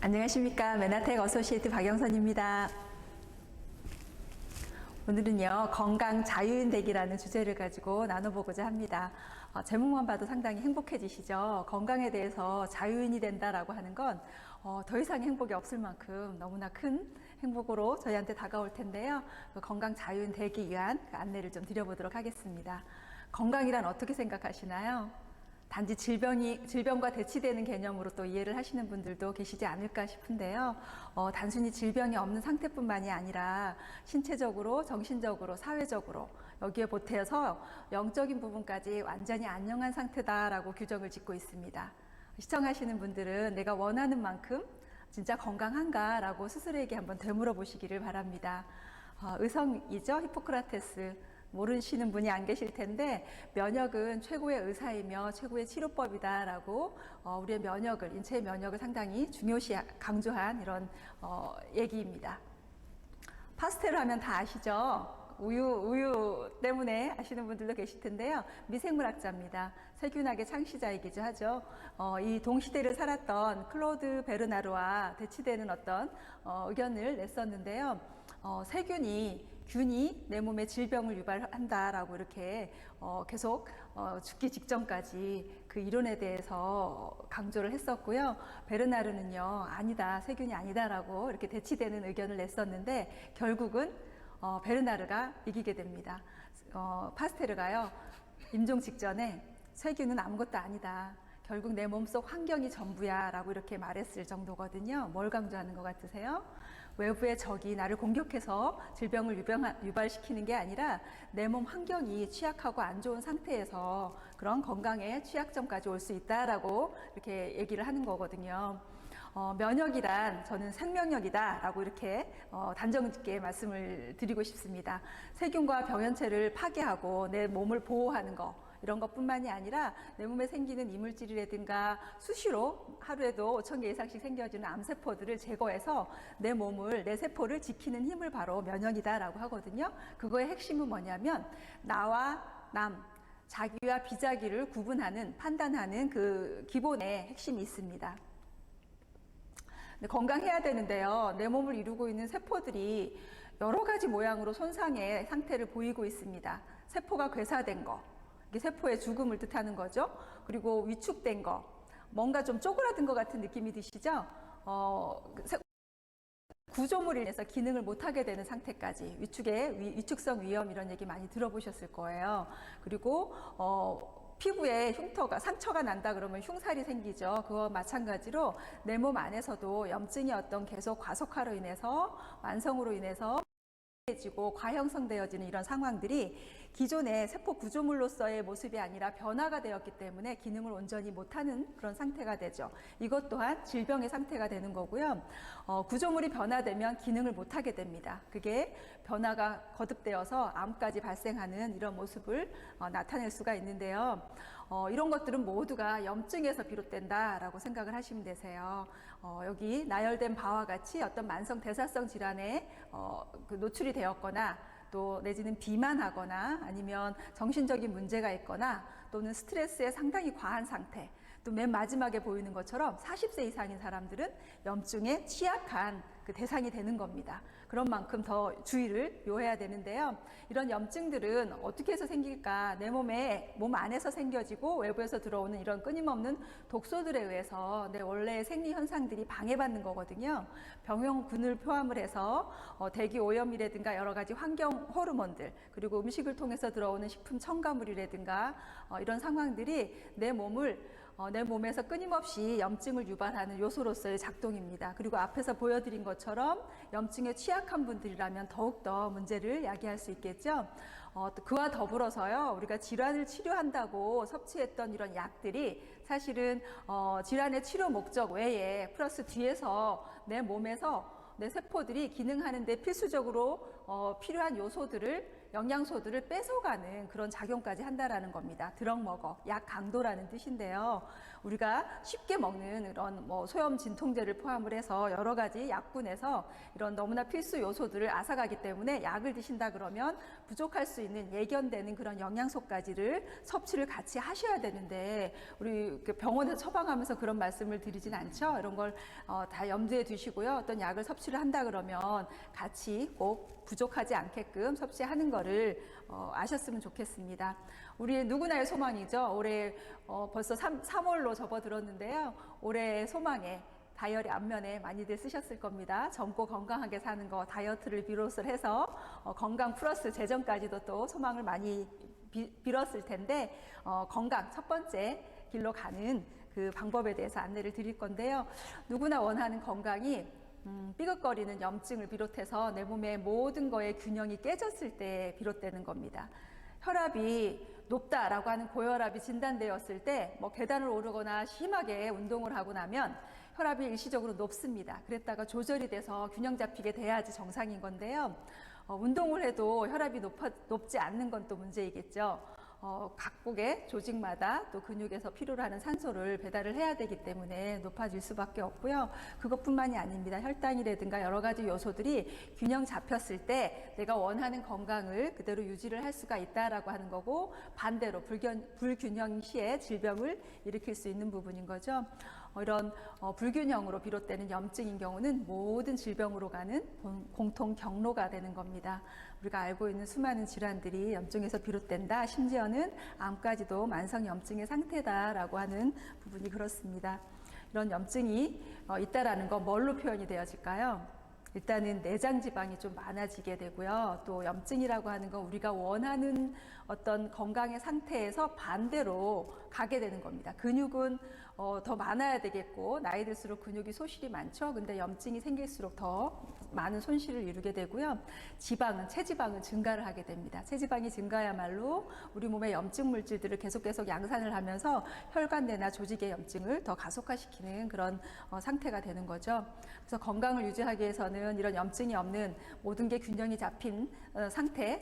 안녕하십니까. 메나텍 어소시에이트 박영선입니다. 오늘은요, 건강 자유인되기라는 주제를 가지고 나눠보고자 합니다. 제목만 봐도 상당히 행복해지시죠? 건강에 대해서 자유인이 된다라고 하는 건 더 이상 행복이 없을 만큼 너무나 큰 행복으로 저희한테 다가올 텐데요. 건강 자유인 되기 위한 안내를 좀 드려보도록 하겠습니다. 건강이란 어떻게 생각하시나요? 단지 질병과 대치되는 개념으로 또 이해를 하시는 분들도 계시지 않을까 싶은데요. 단순히 질병이 없는 상태뿐만이 아니라 신체적으로, 정신적으로, 사회적으로 여기에 보태서 영적인 부분까지 완전히 안녕한 상태다라고 규정을 짓고 있습니다. 시청하시는 분들은 내가 원하는 만큼 진짜 건강한가라고 스스로에게 한번 되물어 보시기를 바랍니다. 의성이죠. 히포크라테스. 모르시는 분이 안 계실 텐데 면역은 최고의 의사이며 최고의 치료법이다라고 우리의 면역을, 인체의 면역을 상당히 중요시 강조한 이런 얘기입니다. 파스텔을 하면 다 아시죠? 우유 때문에 아시는 분들도 계실 텐데요. 미생물학자입니다. 세균학의 창시자이기도 하죠. 이 동시대를 살았던 클로드 베르나르와 대치되는 어떤 의견을 냈었는데요. 균이 내 몸에 질병을 유발한다라고 이렇게 계속 죽기 직전까지 그 이론에 대해서 강조를 했었고요. 베르나르는요, 아니다, 세균이 아니다라고 이렇게 대치되는 의견을 냈었는데 결국은 베르나르가 이기게 됩니다. 파스테르가요, 임종 직전에 세균은 아무것도 아니다. 결국 내 몸속 환경이 전부야 라고 이렇게 말했을 정도거든요. 뭘 강조하는 것 같으세요? 외부의 적이 나를 공격해서 질병을 유발시키는 게 아니라 내 몸 환경이 취약하고 안 좋은 상태에서 그런 건강의 취약점까지 올 수 있다라고 이렇게 얘기를 하는 거거든요. 면역이란 저는 생명력이다 라고 이렇게 단정 짓게 말씀을 드리고 싶습니다. 세균과 병연체를 파괴하고 내 몸을 보호하는 거, 이런 것뿐만이 아니라 내 몸에 생기는 이물질이라든가 수시로 하루에도 5,000개 이상씩 생겨지는 암세포들을 제거해서 내 세포를 지키는 힘을 바로 면역이다라고 하거든요. 그거의 핵심은 뭐냐면 나와 남, 자기와 비자기를 구분하는, 판단하는 그 기본의 핵심이 있습니다. 건강해야 되는데요. 내 몸을 이루고 있는 세포들이 여러 가지 모양으로 손상의 상태를 보이고 있습니다. 세포가 괴사된 거, 이게 세포의 죽음을 뜻하는 거죠. 그리고 위축된 거, 뭔가 좀 쪼그라든 것 같은 느낌이 드시죠? 구조물이 인해서 기능을 못하게 되는 상태까지, 위축성 위염 이런 얘기 많이 들어보셨을 거예요. 그리고 피부에 상처가 난다 그러면 흉살이 생기죠. 그와 마찬가지로 내 몸 안에서도 염증이 계속 과속화로 인해서, 완성으로 인해서 지고 과형성되어지는 이런 상황들이 기존의 세포 구조물로서의 모습이 아니라 변화가 되었기 때문에 기능을 온전히 못하는 그런 상태가 되죠. 이것 또한 질병의 상태가 되는 거고요. 구조물이 변화되면 기능을 못하게 됩니다. 그게 변화가 거듭되어서 암까지 발생하는 이런 모습을 나타낼 수가 있는데요. 이런 것들은 모두가 염증에서 비롯된다라고 생각을 하시면 되세요. 여기 나열된 바와 같이 어떤 만성 대사성 질환에 노출이 되었거나 또 내지는 비만하거나 아니면 정신적인 문제가 있거나 또는 스트레스에 상당히 과한 상태, 또 맨 마지막에 보이는 것처럼 40세 이상인 사람들은 염증에 취약한 그 대상이 되는 겁니다. 그런 만큼 더 주의를 요해야 되는데요. 이런 염증들은 어떻게 해서 생길까? 내 몸 안에서 생겨지고 외부에서 들어오는 이런 끊임없는 독소들에 의해서 내 원래의 생리 현상들이 방해받는 거거든요. 병용균을 포함을 해서 대기 오염이라든가 여러 가지 환경 호르몬들, 그리고 음식을 통해서 들어오는 식품 첨가물이라든가 이런 상황들이 내 몸에서 끊임없이 염증을 유발하는 요소로서의 작동입니다. 그리고 앞에서 보여드린 것처럼 염증에 취약한 분들이라면 더욱더 문제를 야기할 수 있겠죠. 또 그와 더불어서요, 우리가 질환을 치료한다고 섭취했던 이런 약들이 사실은 질환의 치료 목적 외에 플러스 뒤에서 내 몸에서 내 세포들이 기능하는 데 필수적으로 필요한 영양소들을 뺏어가는 그런 작용까지 한다라는 겁니다. 드럭 먹어, 약 강도라는 뜻인데요. 우리가 쉽게 먹는 이런 뭐 소염 진통제를 포함을 해서 여러 가지 약군에서 이런 너무나 필수 요소들을 앗아가기 때문에 약을 드신다 그러면 부족할 수 있는 예견되는 그런 영양소까지를 섭취를 같이 하셔야 되는데 우리 병원에서 처방하면서 그런 말씀을 드리진 않죠. 이런 걸 다 염두에 두시고요. 어떤 약을 섭취를 한다 그러면 같이 꼭 부족하지 않게끔 섭취하는 거를 아셨으면 좋겠습니다. 우리 누구나의 소망이죠. 올해 벌써 3월로 접어들었는데요. 올해 소망에 다이어리 앞면에 많이들 쓰셨을 겁니다. 젊고 건강하게 사는 거 다이어트를 비롯을 해서 건강 플러스 재정까지도 또 소망을 많이 빌었을 텐데 건강 첫 번째 길로 가는 그 방법에 대해서 안내를 드릴 건데요. 누구나 원하는 건강이 삐걱거리는 염증을 비롯해서 내 몸의 모든 거의 균형이 깨졌을 때 비롯되는 겁니다. 혈압이 높다라고 하는 고혈압이 진단되었을 때 뭐 계단을 오르거나 심하게 운동을 하고 나면 혈압이 일시적으로 높습니다. 그랬다가 조절이 돼서 균형 잡히게 돼야지 정상인 건데요. 운동을 해도 혈압이 높지 않는 건 또 문제이겠죠. 각국의 조직마다 또 근육에서 필요로 하는 산소를 배달을 해야 되기 때문에 높아질 수밖에 없고요. 그것뿐만이 아닙니다. 혈당이라든가 여러 가지 요소들이 균형 잡혔을 때 내가 원하는 건강을 그대로 유지를 할 수가 있다라고 하는 거고 반대로 불균형 시에 질병을 일으킬 수 있는 부분인 거죠. 이런 불균형으로 비롯되는 염증인 경우는 모든 질병으로 가는 공통 경로가 되는 겁니다. 우리가 알고 있는 수많은 질환들이 염증에서 비롯된다. 심지어는 암까지도 만성 염증의 상태다라고 하는 부분이 그렇습니다. 이런 염증이 있다라는 건 뭘로 표현이 되어질까요? 일단은 내장 지방이 좀 많아지게 되고요. 또 염증이라고 하는 건 우리가 원하는 어떤 건강의 상태에서 반대로 가게 되는 겁니다. 근육은 더 많아야 되겠고 나이 들수록 근육이 소실이 많죠. 근데 염증이 생길수록 더 많은 손실을 이루게 되고요. 체지방은 증가를 하게 됩니다. 체지방이 증가야말로 우리 몸의 염증 물질들을 계속 양산을 하면서 혈관내나 조직의 염증을 더 가속화시키는 그런 상태가 되는 거죠. 그래서 건강을 유지하기 위해서는 이런 염증이 없는 모든 게 균형이 잡힌 상태,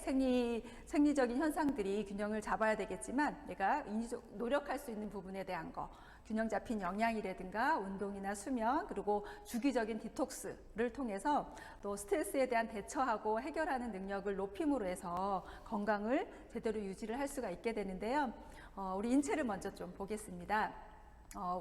생리적인 현상들이 균형을 잡아야 되겠지만 내가 노력할 수 있는 부분에 대한 거, 균형 잡힌 영양이라든가 운동이나 수면 그리고 주기적인 디톡스를 통해서 또 스트레스에 대한 대처하고 해결하는 능력을 높임으로 해서 건강을 제대로 유지를 할 수가 있게 되는데요. 우리 인체를 먼저 좀 보겠습니다.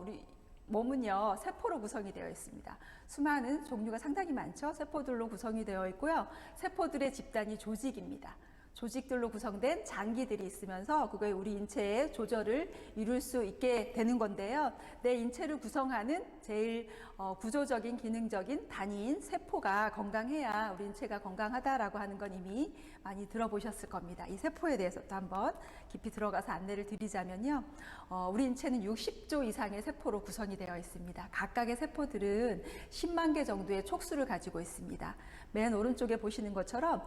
우리 몸은요, 세포로 구성이 되어 있습니다. 수많은 종류가 상당히 많죠. 세포들로 구성이 되어 있고요. 세포들의 집단이 조직입니다. 조직들로 구성된 장기들이 있으면서 그거에 우리 인체의 조절을 이룰 수 있게 되는 건데요. 내 인체를 구성하는 제일 구조적인 기능적인 단위인 세포가 건강해야 우리 인체가 건강하다라고 하는 건 이미 많이 들어보셨을 겁니다. 이 세포에 대해서도 한번 깊이 들어가서 안내를 드리자면요. 우리 인체는 60조 이상의 세포로 구성이 되어 있습니다. 각각의 세포들은 10만 개 정도의 촉수를 가지고 있습니다. 맨 오른쪽에 보시는 것처럼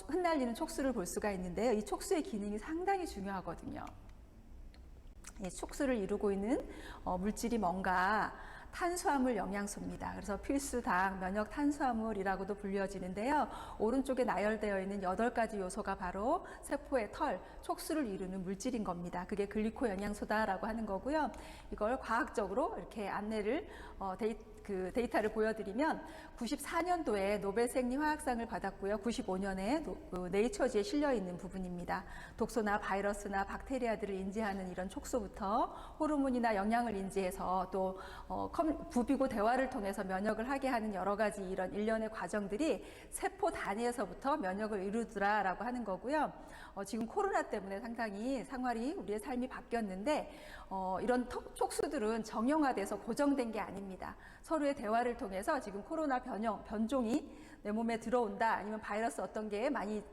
흩날리는 촉수를 볼 수가 있는데요. 이 촉수의 기능이 상당히 중요하거든요. 이 촉수를 이루고 있는 물질이 뭔가 탄수화물 영양소입니다. 그래서 필수당, 면역 탄수화물이라고도 불려지는데요. 오른쪽에 나열되어 있는 8가지 요소가 바로 세포의 털, 촉수를 이루는 물질인 겁니다. 그게 글리코 영양소다라고 하는 거고요. 이걸 과학적으로 이렇게 안내를 데이터를 보여드리면 94년도에 노벨 생리화학상을 받았고요. 95년에 네이처지에 실려 있는 부분입니다. 독소나 바이러스나 박테리아들을 인지하는 이런 촉수부터 호르몬이나 영양을 인지해서 또 부비고 대화를 통해서 면역을 하게 하는 여러 가지 이런 일련의 과정들이 세포 단위에서부터 면역을 이루더라라고 하는 거고요. 지금 코로나 때문에 상당히 생활이 우리의 삶이 바뀌었는데 이런 촉수들은 정형화돼서 고정된 게 아닙니다. 서로의 대화를 통해서 지금 코로나 변종이 내 몸에 들어온다 아니면 바이러스 어떤 게 많이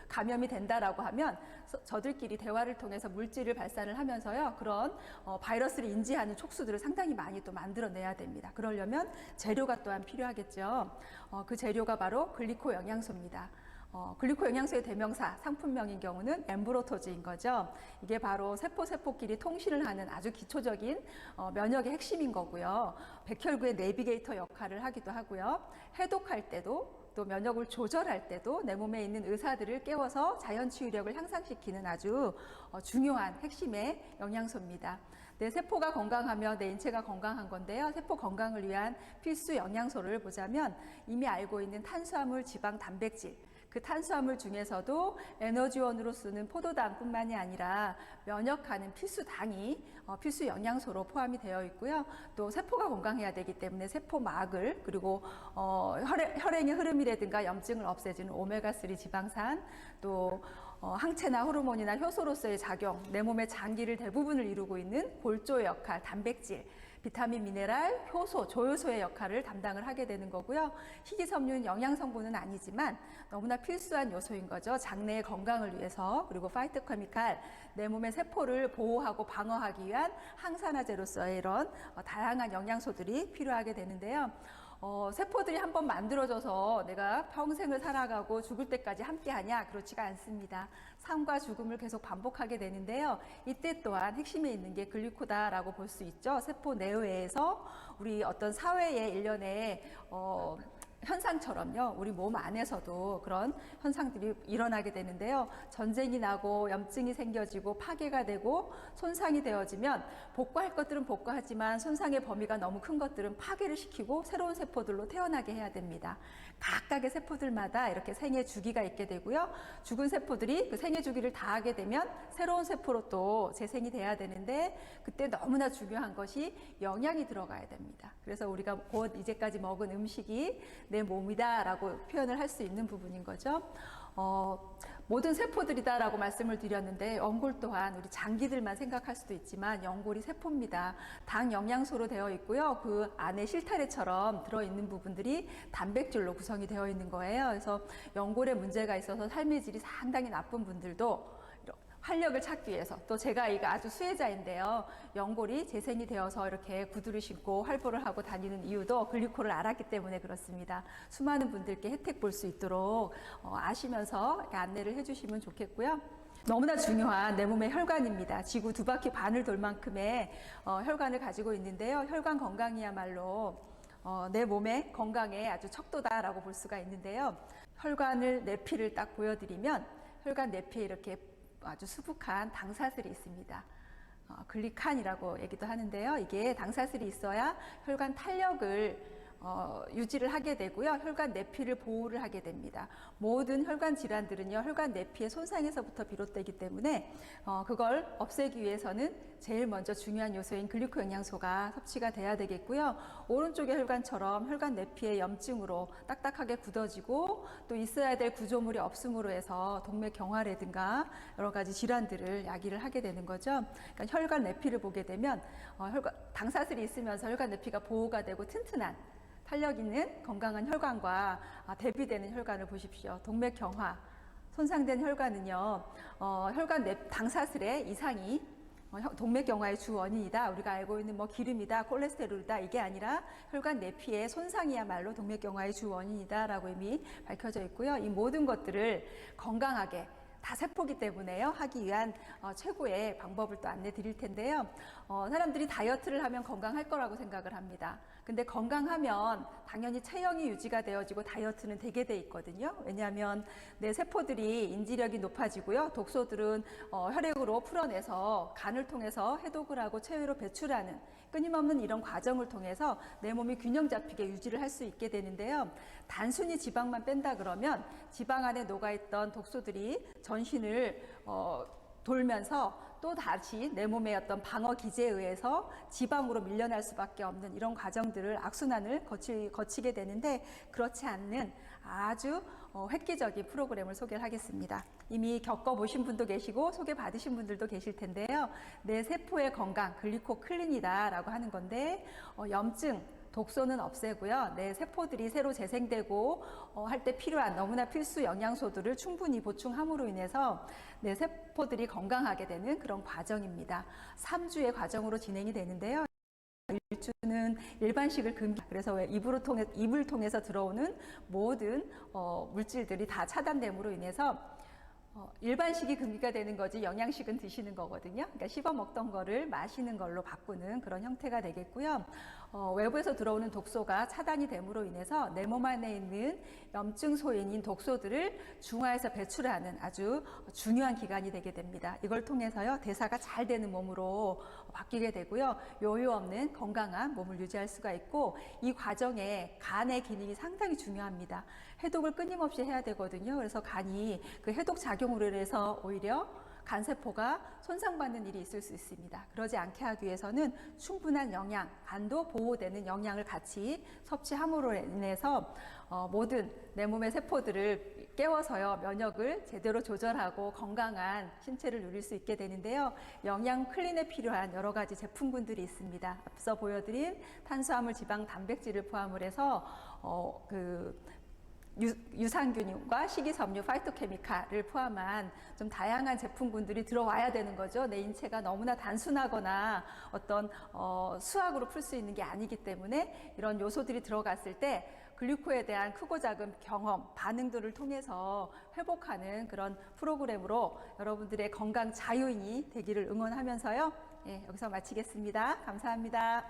감염이 된다라고 하면 저들끼리 대화를 통해서 물질을 발산을 하면서요. 그런 바이러스를 인지하는 촉수들을 상당히 많이 또 만들어내야 됩니다. 그러려면 재료가 또한 필요하겠죠. 그 재료가 바로 글리코 영양소입니다. 글리코 영양소의 대명사, 상품명인 경우는 엠브로토즈인 거죠. 이게 바로 세포끼리 통신을 하는 아주 기초적인 면역의 핵심인 거고요. 백혈구의 내비게이터 역할을 하기도 하고요. 해독할 때도 또 면역을 조절할 때도 내 몸에 있는 의사들을 깨워서 자연 치유력을 향상시키는 아주 중요한 핵심의 영양소입니다. 내 세포가 건강하면 내 인체가 건강한 건데요. 세포 건강을 위한 필수 영양소를 보자면 이미 알고 있는 탄수화물, 지방, 단백질, 그 탄수화물 중에서도 에너지원으로 쓰는 포도당뿐만이 아니라 면역하는 필수당이 필수 영양소로 포함이 되어 있고요. 또 세포가 건강해야 되기 때문에 세포막을, 그리고 혈행의 흐름이라든가 염증을 없애주는 오메가3 지방산, 또 항체나 호르몬이나 효소로서의 작용, 내 몸의 장기를 대부분을 이루고 있는 골조의 역할, 단백질, 비타민, 미네랄, 효소, 조효소의 역할을 담당을 하게 되는 거고요. 식이섬유는 영양성분은 아니지만 너무나 필수한 요소인 거죠. 장내의 건강을 위해서. 그리고 파이토케미칼, 내 몸의 세포를 보호하고 방어하기 위한 항산화제로서의 이런 다양한 영양소들이 필요하게 되는데요. 세포들이 한번 만들어져서 내가 평생을 살아가고 죽을 때까지 함께하냐? 그렇지가 않습니다. 삶과 죽음을 계속 반복하게 되는데요. 이때 또한 핵심에 있는 게 글리코다라고 볼 수 있죠. 세포 내외에서 우리 어떤 사회의 일련의 현상처럼요, 우리 몸 안에서도 그런 현상들이 일어나게 되는데요. 전쟁이 나고 염증이 생겨지고 파괴가 되고 손상이 되어지면 복구할 것들은 복구하지만 손상의 범위가 너무 큰 것들은 파괴를 시키고 새로운 세포들로 태어나게 해야 됩니다. 각각의 세포들마다 이렇게 생애 주기가 있게 되고요. 죽은 세포들이 그 생애 주기를 다하게 되면 새로운 세포로 또 재생이 돼야 되는데, 그때 너무나 중요한 것이 영양이 들어가야 됩니다. 그래서 우리가 곧 이제까지 먹은 음식이 내 몸이다라고 표현을 할 수 있는 부분인 거죠. 모든 세포들이다라고 말씀을 드렸는데 연골 또한 우리 장기들만 생각할 수도 있지만 연골이 세포입니다. 당 영양소로 되어 있고요. 그 안에 실타래처럼 들어있는 부분들이 단백질로 구성이 되어 있는 거예요. 그래서 연골에 문제가 있어서 삶의 질이 상당히 나쁜 분들도 활력을 찾기 위해서, 또 제가 이거 아주 수혜자인데요. 연골이 재생이 되어서 이렇게 구두를 신고 활보를 하고 다니는 이유도 글리코를 알았기 때문에 그렇습니다. 수많은 분들께 혜택 볼 수 있도록 아시면서 안내를 해주시면 좋겠고요. 너무나 중요한 내 몸의 혈관입니다. 지구 2바퀴 반을 돌 만큼의 혈관을 가지고 있는데요. 혈관 건강이야말로 내 몸의 건강에 아주 척도다라고 볼 수가 있는데요. 혈관을 내피를 딱 보여드리면 혈관 내피에 이렇게 아주 수북한 당사슬이 있습니다. 글리칸이라고 얘기도 하는데요. 이게 당사슬이 있어야 혈관 탄력을 유지를 하게 되고요. 혈관 내피를 보호를 하게 됩니다. 모든 혈관 질환들은요, 혈관 내피의 손상에서부터 비롯되기 때문에 그걸 없애기 위해서는 제일 먼저 중요한 요소인 글리코 영양소가 섭취가 돼야 되겠고요. 오른쪽의 혈관처럼 혈관 내피의 염증으로 딱딱하게 굳어지고 또 있어야 될 구조물이 없음으로 해서 동맥경화라든가 여러 가지 질환들을 야기를 하게 되는 거죠. 그러니까 혈관 내피를 보게 되면 당사슬이 있으면서 혈관 내피가 보호가 되고 튼튼한 탄력 있는 건강한 혈관과 대비되는 혈관을 보십시오. 동맥경화, 손상된 혈관은요, 혈관 내 당사슬의 이상이 동맥경화의 주 원인이다. 우리가 알고 있는 기름이다, 콜레스테롤이다, 이게 아니라 혈관 내피의 손상이야말로 동맥경화의 주 원인이다라고 이미 밝혀져 있고요. 이 모든 것들을 건강하게 다 세포기 때문에요. 하기 위한 최고의 방법을 또 안내 드릴 텐데요. 사람들이 다이어트를 하면 건강할 거라고 생각을 합니다. 근데 건강하면 당연히 체형이 유지가 되어지고 다이어트는 되게 돼 있거든요. 왜냐하면 내 세포들이 인지력이 높아지고요. 독소들은 혈액으로 풀어내서 간을 통해서 해독을 하고 체외로 배출하는 끊임없는 이런 과정을 통해서 내 몸이 균형 잡히게 유지를 할 수 있게 되는데요. 단순히 지방만 뺀다 그러면 지방 안에 녹아있던 독소들이 전신을 돌면서 또 다시 내 몸의 어떤 방어 기제에 의해서 지방으로 밀려날 수밖에 없는 이런 과정들을 악순환을 거치게 되는데, 그렇지 않는 아주 획기적인 프로그램을 소개를 하겠습니다. 이미 겪어보신 분도 계시고 소개받으신 분들도 계실 텐데요. 내 세포의 건강, 글리코 클린이다라고 하는 건데, 염증, 독소는 없애고요. 내 세포들이 새로 재생되고 할 때 필요한 너무나 필수 영양소들을 충분히 보충함으로 인해서 내 세포들이 건강하게 되는 그런 과정입니다. 3주의 과정으로 진행이 되는데요. 1주는 일반식을 금기, 그래서 입을 통해서 들어오는 모든 물질들이 다 차단됨으로 인해서 일반식이 금기가 되는 거지 영양식은 드시는 거거든요. 그러니까 씹어 먹던 거를 마시는 걸로 바꾸는 그런 형태가 되겠고요. 외부에서 들어오는 독소가 차단이 됨으로 인해서 내 몸 안에 있는 염증 소인인 독소들을 중화해서 배출하는 아주 중요한 기관이 되게 됩니다. 이걸 통해서요, 대사가 잘 되는 몸으로 바뀌게 되고요, 요요 없는 건강한 몸을 유지할 수가 있고, 이 과정에 간의 기능이 상당히 중요합니다. 해독을 끊임없이 해야 되거든요. 그래서 간이 그 해독 작용으로 인해서 오히려 간세포가 손상받는 일이 있을 수 있습니다. 그러지 않게 하기 위해서는 충분한 영양, 간도 보호되는 영양을 같이 섭취함으로 인해서 모든 내 몸의 세포들을 깨워서요, 면역을 제대로 조절하고 건강한 신체를 누릴 수 있게 되는데요. 영양 클린에 필요한 여러 가지 제품군들이 있습니다. 앞서 보여드린 탄수화물, 지방, 단백질을 포함을 해서 유산균과 식이섬유, 파이토케미칼을 포함한 좀 다양한 제품군들이 들어와야 되는 거죠. 내 인체가 너무나 단순하거나 어떤 수학으로 풀 수 있는 게 아니기 때문에 이런 요소들이 들어갔을 때 글루코에 대한 크고 작은 경험, 반응들을 통해서 회복하는 그런 프로그램으로 여러분들의 건강 자유인이 되기를 응원하면서요. 예, 여기서 마치겠습니다. 감사합니다.